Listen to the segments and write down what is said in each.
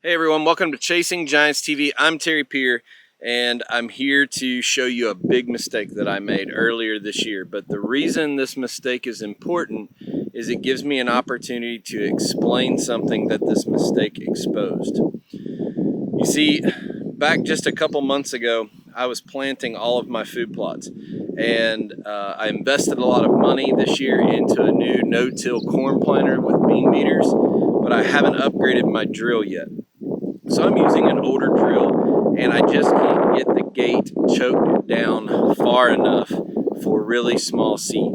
Hey everyone, welcome to Chasing Giants TV. I'm Terry Peer, and I'm here to show you a big mistake that I made earlier this year. But the reason this mistake is important is it gives me an opportunity to explain something that this mistake exposed. You see, back just a couple months ago, I was planting all of my food plots, and I invested a lot of money this year into a new no-till corn planter with bean beaters, but I haven't upgraded my drill yet. So I'm using an older drill, and I just can't get the gate choked down far enough for really small seed.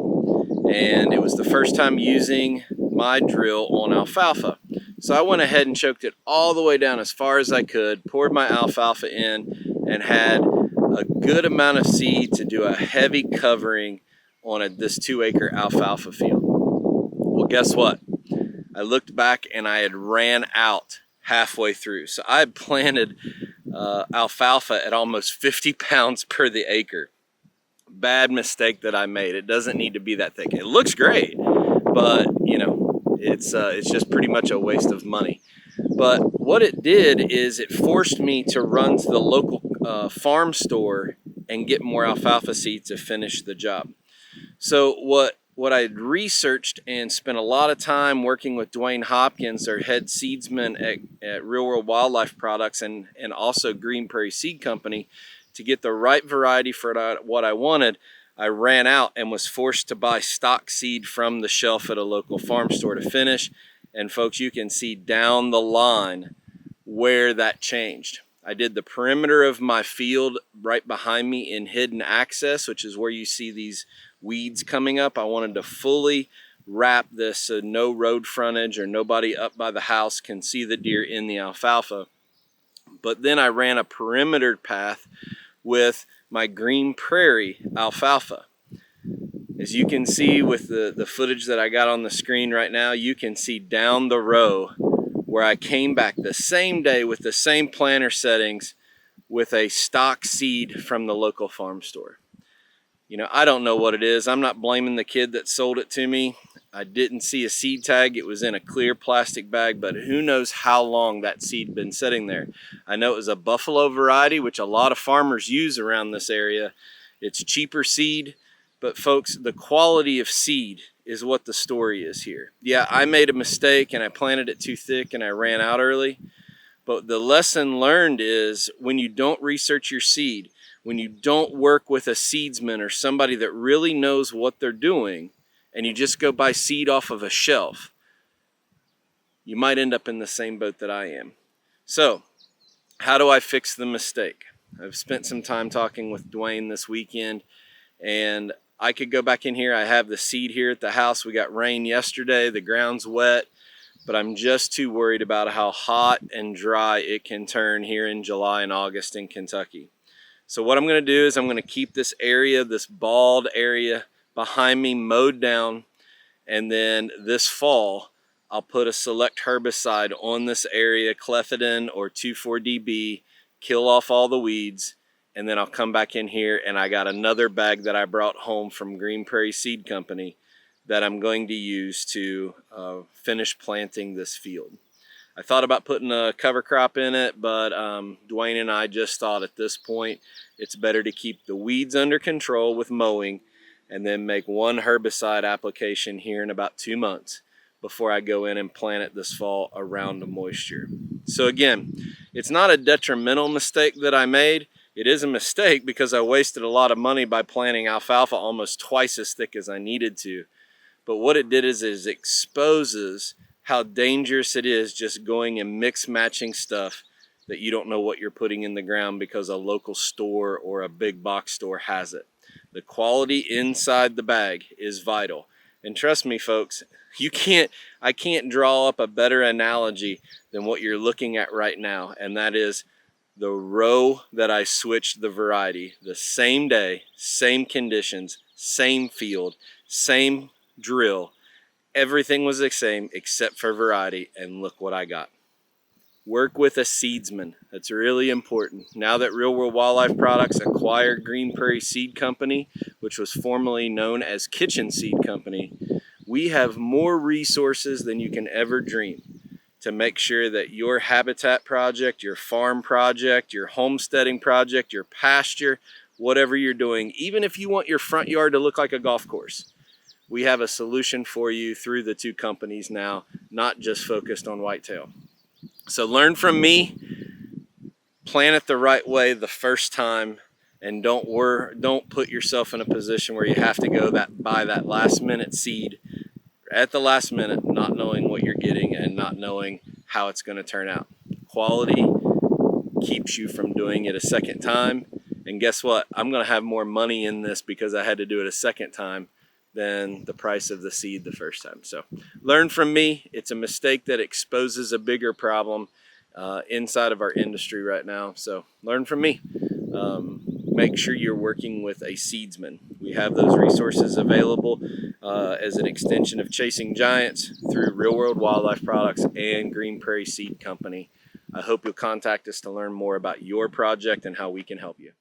And it was the first time using my drill on alfalfa. So I went ahead and choked it all the way down as far as I could, poured my alfalfa in, and had a good amount of seed to do a heavy covering on this 2-acre alfalfa field. Well, guess what? I looked back and I had ran out halfway through. So I had planted alfalfa at almost 50 pounds per the acre. Bad mistake that I made. It doesn't need to be that thick. It looks great, but you know, it's just pretty much a waste of money. But what it did is it forced me to run to the local farm store and get more alfalfa seed to finish the job. So what I researched and spent a lot of time working with Dwayne Hopkins, their head seedsman at Real World Wildlife Products and also Green Prairie Seed Company, to get the right variety for what I wanted, I ran out and was forced to buy stock seed from the shelf at a local farm store to finish. And folks, you can see down the line where that changed. I did the perimeter of my field right behind me in hidden access, which is where you see these weeds coming up. I wanted to fully wrap this so no road frontage or nobody up by the house can see the deer in the alfalfa. But then I ran a perimeter path with my Green Prairie alfalfa. As you can see with the footage that I got on the screen right now, you can see down the row where I came back the same day with the same planter settings with a stock seed from the local farm store. You know, I don't know what it is. I'm not blaming the kid that sold it to me. I didn't see a seed tag. It was in a clear plastic bag, but who knows how long that seed been sitting there. I know it was a buffalo variety, which a lot of farmers use around this area. It's cheaper seed, but folks, the quality of seed is what the story is here. Yeah, I made a mistake and I planted it too thick and I ran out early. But the lesson learned is when you don't research your seed, when you don't work with a seedsman or somebody that really knows what they're doing, and you just go buy seed off of a shelf, you might end up in the same boat that I am. So, how do I fix the mistake? I've spent some time talking with Dwayne this weekend, and I could go back in here. I have the seed here at the house. We got rain yesterday. The ground's wet, but I'm just too worried about how hot and dry it can turn here in July and August in Kentucky. So what I'm going to do is I'm going to keep this area, this bald area behind me, mowed down, and then this fall I'll put a select herbicide on this area, clethodim or 2,4-DB, kill off all the weeds, and then I'll come back in here and I got another bag that I brought home from Green Prairie Seed Company that I'm going to use to finish planting this field. I thought about putting a cover crop in it, but Dwayne and I just thought at this point it's better to keep the weeds under control with mowing and then make one herbicide application here in about 2 months before I go in and plant it this fall around the moisture. So again, it's not a detrimental mistake that I made. It is a mistake because I wasted a lot of money by planting alfalfa almost twice as thick as I needed to. But what it did is it exposes how dangerous it is just going and mix matching stuff that you don't know what you're putting in the ground because a local store or a big box store has it. The quality inside the bag is vital. And trust me, folks, I can't draw up a better analogy than what you're looking at right now, and that is the row that I switched the variety. The same day, same conditions, same field, same drill. Everything was the same except for variety, and look what I got. Work with a seedsman. That's really important. Now that Real World Wildlife Products acquired Green Prairie Seed Company, which was formerly known as Kitchen Seed Company, we have more resources than you can ever dream. to make sure that your habitat project, your farm project, your homesteading project, your pasture, whatever you're doing, even if you want your front yard to look like a golf course, we have a solution for you through the two companies now, not just focused on whitetail. So learn from me, plan it the right way the first time, and don't put yourself in a position where you have to go buy that last minute seed at the last minute, not knowing what you're getting and not knowing how it's going to turn out. Quality keeps you from doing it a second time. And guess what? I'm going to have more money in this because I had to do it a second time than the price of the seed the first time. So learn from me. It's a mistake that exposes a bigger problem inside of our industry right now. So learn from me. Make sure you're working with a seedsman. We have those resources available as an extension of Chasing Giants through Real World Wildlife Products and Green Prairie Seed Company. I hope you'll contact us to learn more about your project and how we can help you.